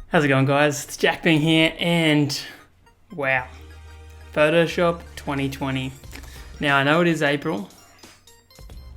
How's it going, guys? It's Jack Bing here, and wow, Photoshop 2020. Now I know it is April.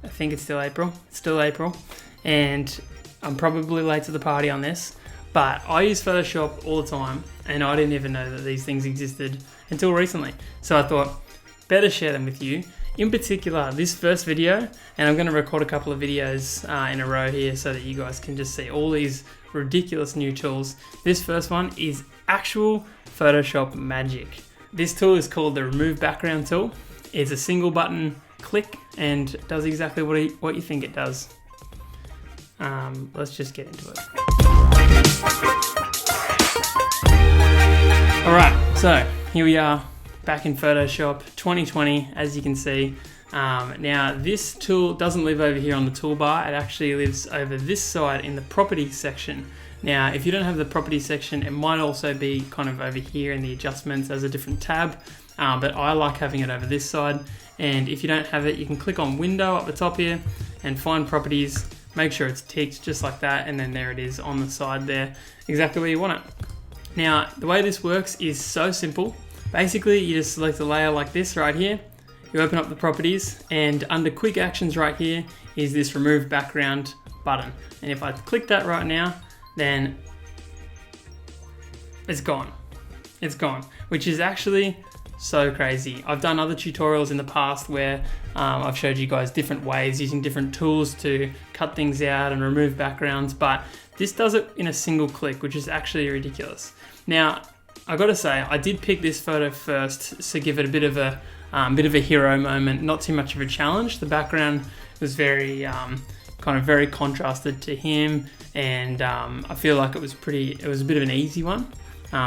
I think it's still April. It's still April, and I'm probably late to the party on this, but I use Photoshop all the time, and I didn't even know that these things existed until recently. So I thought, better share them with you. In particular, this first video, and I'm going to record a couple of videos in a row here so that you guys can just see all these ridiculous new tools. This first one is actual Photoshop magic. This tool is called the Remove Background tool. It's a single button click and does exactly what you think it does. Let's just get into it. Alright, so here we are back in Photoshop 2020, as you can see. Now this tool doesn't live over here on the toolbar, it actually lives over this side in the properties section. Now if you don't have the properties section, it might also be kind of over here in the adjustments as a different tab, but I like having it over this side. And if you don't have it, you can click on window up the top here and find properties, make sure it's ticked just like that, and then there it is on the side there, exactly where you want it. Now the way this works is so simple. Basically you just select a layer like this right here. You open up the properties, and under quick actions right here is this remove background button. And if I click that right now, then it's gone. It's gone, which is actually so crazy. I've done other tutorials in the past where I've showed you guys different ways using different tools to cut things out and remove backgrounds, but this does it in a single click, which is actually ridiculous. Now, I gotta say, I did pick this photo first to give it a bit of a hero moment, not too much of a challenge. The background was very very contrasted to him, and I feel like it was a bit of an easy one.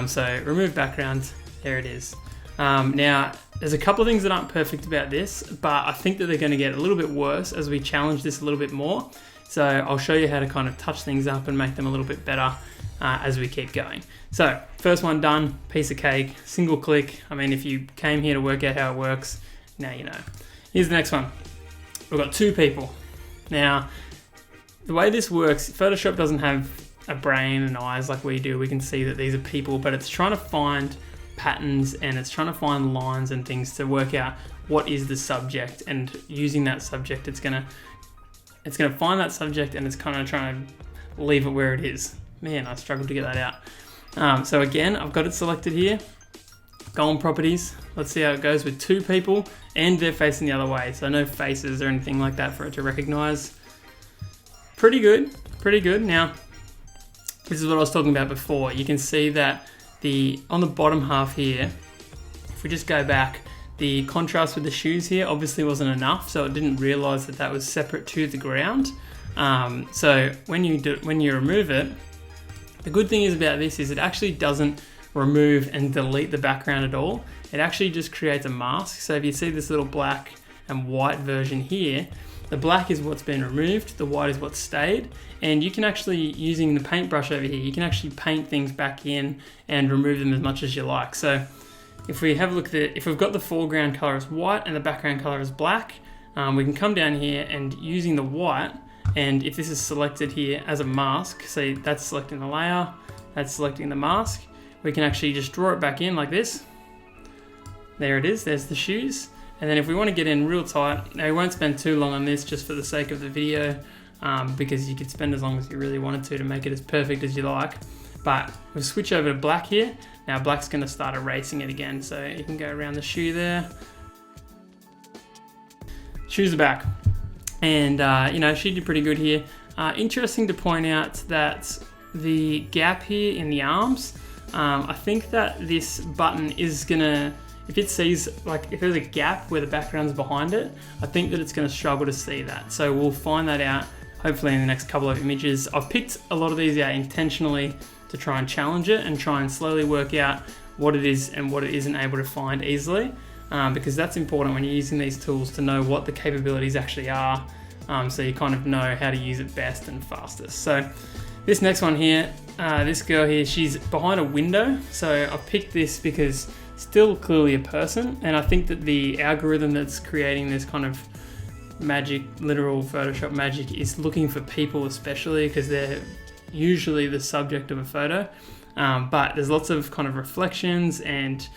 So remove background, there it is. Now there's a couple of things that aren't perfect about this, but I think that they're going to get a little bit worse as we challenge this a little bit more. So I'll show you how to kind of touch things up and make them a little bit better as we keep going. So first one done, piece of cake, single click. I mean, if you came here to work out how it works, now you know. Here's the next one. We've got two people. Now, the way this works, Photoshop doesn't have a brain and eyes like we do. We can see that these are people, but it's trying to find patterns and it's trying to find lines and things to work out what is the subject, and using that subject, it's gonna find that subject and it's kind of trying to leave it where it is. Man, I struggled to get that out. So again, I've got it selected here. Go on properties. Let's see how it goes with two people and they're facing the other way. So no faces or anything like that for it to recognize. Pretty good, pretty good. Now, this is what I was talking about before. You can see that on the bottom half here, if we just go back, the contrast with the shoes here obviously wasn't enough, so it didn't realize that was separate to the ground. So when you remove it, the good thing is about this is it actually doesn't remove and delete the background at all. It actually just creates a mask. So if you see this little black and white version here, the black is what's been removed, the white is what's stayed, and you can actually, using the paintbrush over here, you can actually paint things back in and remove them as much as you like. So if we have a look at it, if we've got the foreground color as white and the background color is black, we can come down here and using the white, and if this is selected here as a mask, say that's selecting the layer, that's selecting the mask, we can actually just draw it back in like this. There it is, there's the shoes. And then if we want to get in real tight, now we won't spend too long on this just for the sake of the video, because you could spend as long as you really wanted to make it as perfect as you like. But we'll switch over to black here. Now black's going to start erasing it again, so you can go around the shoe there. Shoes are back. And she did pretty good here. Interesting to point out that the gap here in the arms, I think that this button is gonna, if it sees, like if there's a gap where the background's behind it, I think that it's gonna struggle to see that. So we'll find that out hopefully in the next couple of images. I've picked a lot of these out intentionally to try and challenge it and try and slowly work out what it is and what it isn't able to find easily. Because that's important when you're using these tools, to know what the capabilities actually are, so you kind of know how to use it best and fastest. So this next one here, this girl here, she's behind a window, so I picked this because still clearly a person, and I think that the algorithm that's creating this kind of magic, literal Photoshop magic, is looking for people especially because they're usually the subject of a photo, but there's lots of kind of reflections and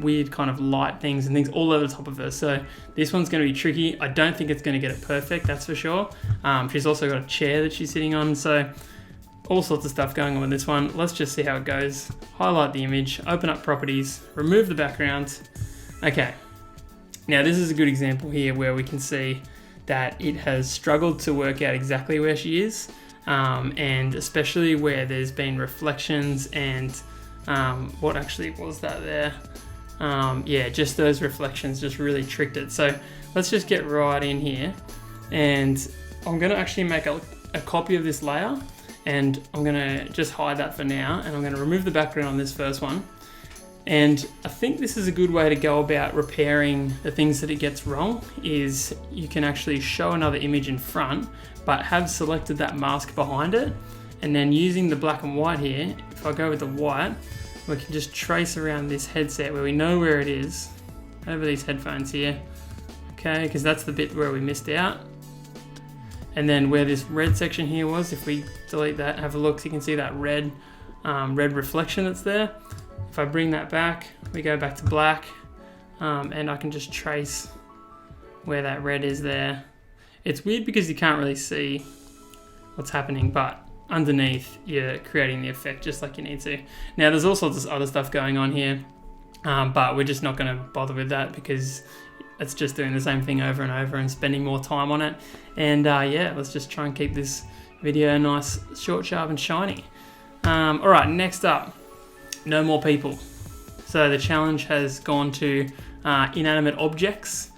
weird kind of light things and things all over the top of her. So this one's going to be tricky. I don't think it's going to get it perfect, that's for sure. She's also got a chair that she's sitting on, so all sorts of stuff going on with this one. Let's just see how it goes. Highlight the image, open up properties, remove the background. Okay, now this is a good example here where we can see that it has struggled to work out exactly where she is, and especially where there's been reflections and what actually was that there? Yeah, just those reflections just really tricked it. So let's just get right in here, and I'm gonna actually make a copy of this layer, and I'm gonna just hide that for now, and I'm gonna remove the background on this first one. And I think this is a good way to go about repairing the things that it gets wrong, is you can actually show another image in front, but have selected that mask behind it. And then using the black and white here, if I go with the white, we can just trace around this headset where we know where it is, over these headphones here. Okay, because that's the bit where we missed out. And then where this red section here was, if we delete that, have a look, so you can see that red reflection that's there. If I bring that back, we go back to black, and I can just trace where that red is there. It's weird because you can't really see what's happening, but underneath you're creating the effect just like you need to. Now there's all sorts of other stuff going on here, but we're just not going to bother with that because it's just doing the same thing over and over and spending more time on it. And yeah, let's just try and keep this video nice, short, sharp and shiny. All right, next up. No more people. So the challenge has gone to inanimate objects.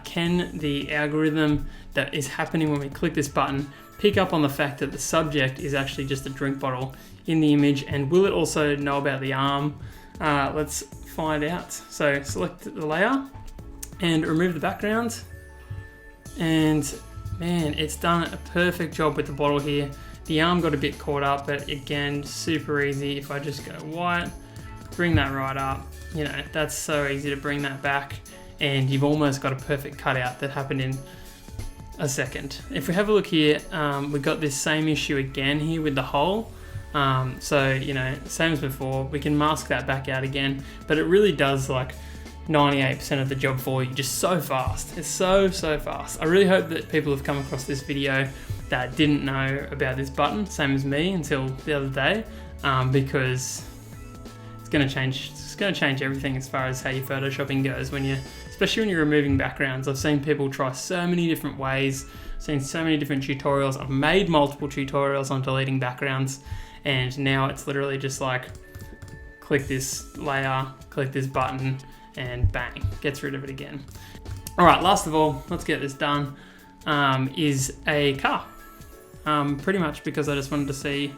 Can the algorithm that is happening when we click this button pick up on the fact that the subject is actually just a drink bottle in the image, and will it also know about the arm? Let's find out. So select the layer and remove the background, and man, it's done a perfect job with the bottle here. The arm got a bit caught up, but again, super easy. If I just go white, bring that right up, you know, that's so easy to bring that back, and you've almost got a perfect cutout that happened in a second. If we have a look here, we've got this same issue again here with the hole. So, you know, same as before, we can mask that back out again, but it really does like 98% of the job for you, just so fast. It's so fast. I really hope that people have come across this video that didn't know about this button, same as me, until the other day, because it's going to change everything as far as how your photoshopping goes, especially when you're removing backgrounds. I've seen people try so many different ways, seen so many different tutorials. I've made multiple tutorials on deleting backgrounds, and now it's literally just like click this layer, click this button, and bang, gets rid of it again. All right, last of all, let's get this done, is a car. Pretty much because I just wanted to see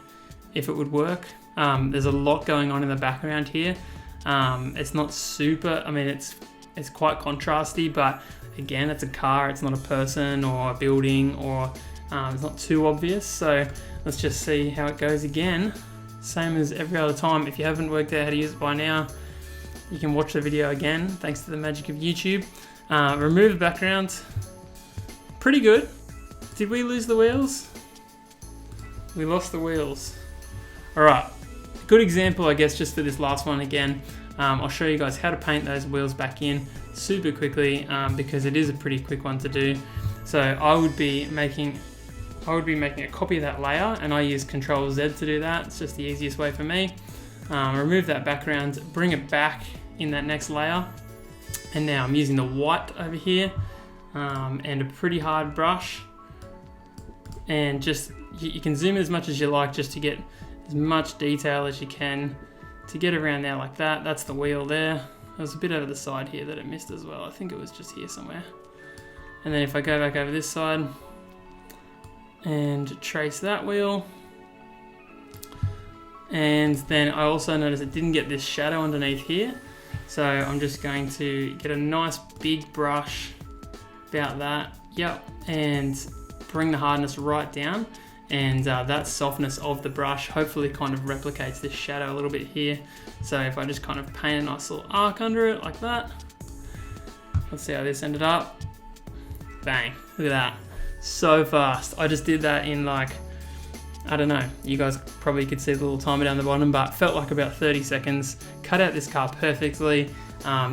if it would work. There's a lot going on in the background here. It's not super, I mean, it's quite contrasty, but again, it's a car, it's not a person or a building, or it's not too obvious. So let's just see how it goes again. Same as every other time. If you haven't worked out how to use it by now, you can watch the video again, thanks to the magic of YouTube. Remove the background. Pretty good. Did we lose the wheels? We lost the wheels. All right, good example, I guess, just for this last one again. I'll show you guys how to paint those wheels back in super quickly, because it is a pretty quick one to do. So I would be making a copy of that layer, and I use Ctrl-Z to do that. It's just the easiest way for me. Remove that background, bring it back in that next layer, and now I'm using the white over here, and a pretty hard brush, and just you can zoom in as much as you like just to get as much detail as you can to get around there like that. That's the wheel there. There was a bit over the side here that it missed as well. I think it was just here somewhere. And then if I go back over this side and trace that wheel, and then I also noticed it didn't get this shadow underneath here. So I'm just going to get a nice big brush, about that, yep, and bring the hardness right down. And that softness of the brush hopefully kind of replicates this shadow a little bit here. So if I just kind of paint a nice little arc under it like that, let's see how this ended up. Bang, look at that, so fast. I just did that in like I don't know, you guys probably could see the little timer down the bottom, but felt like about 30 seconds. Cut out this car perfectly,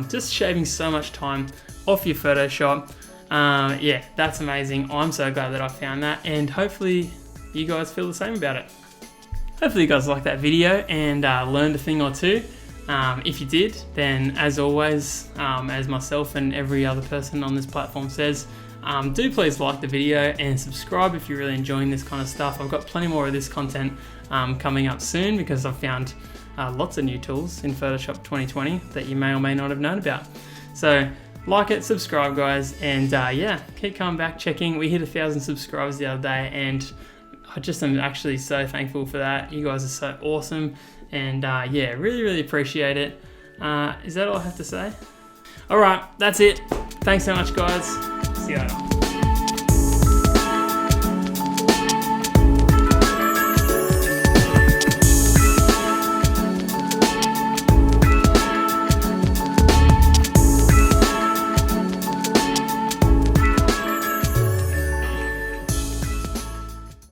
just shaving so much time off your Photoshop. Yeah, that's amazing. I'm so glad that I found that, and hopefully you guys feel the same about it. Hopefully you guys liked that video and learned a thing or two. If you did, then as always, as myself and every other person on this platform says, do please like the video and subscribe if you're really enjoying this kind of stuff. I've got plenty more of this content coming up soon because I've found lots of new tools in Photoshop 2020 that you may or may not have known about. So like it, subscribe guys, and yeah, keep coming back, checking. We hit 1,000 subscribers the other day, and I just am actually so thankful for that. You guys are so awesome, and yeah, really appreciate it. Is that all I have to say? All right, that's it. Thanks so much guys. See you later.